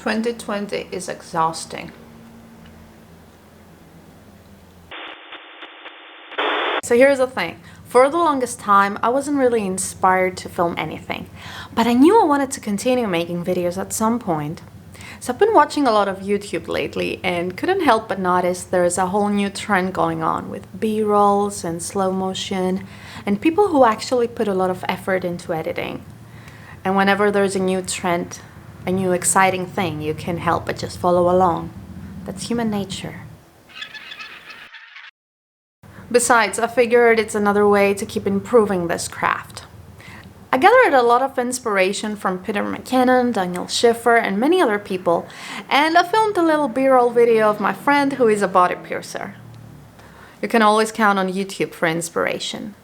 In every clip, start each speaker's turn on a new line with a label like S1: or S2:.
S1: 2020 is exhausting. So here's the thing. For the longest time, I wasn't really inspired to film anything, but I knew I wanted to continue making videos at some point. So I've been watching a lot of YouTube lately and couldn't help but notice there's a whole new trend going on with B-rolls and slow motion and people who actually put a lot of effort into editing. And whenever there's a new trend, a new exciting thing, you can't help but just follow along. That's human nature. Besides, I figured it's another way to keep improving this craft. I gathered a lot of inspiration from Peter McKinnon, Daniel Schiffer, and many other people, and I filmed a little B-roll video of my friend who is a body piercer. You can always count on YouTube for inspiration.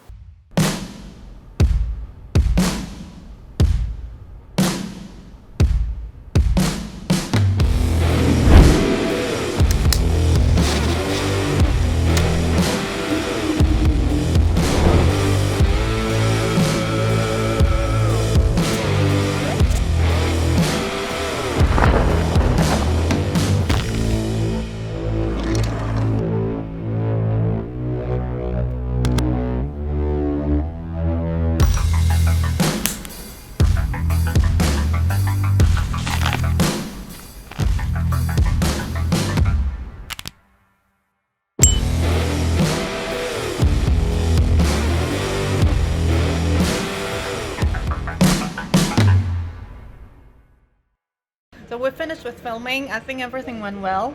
S1: So we finished with filming. I think everything went well.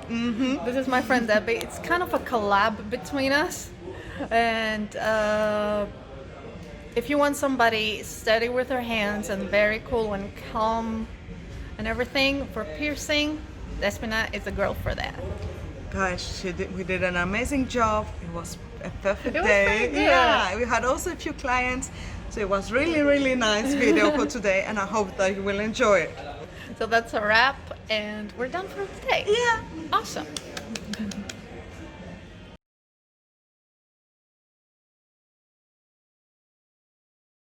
S1: This is my friend Debbie. It's kind of a collab between us. And if you want somebody steady with her hands and very cool and calm and everything for piercing, Despina is the girl for that.
S2: Gosh, we did an amazing job. It was a perfect
S1: It was
S2: day.
S1: very good.
S2: Yeah, we had also a few clients. So it was really nice video for today, and I hope that you will enjoy it.
S1: So that's a wrap, and we're done for today.
S2: Yeah.
S1: Awesome.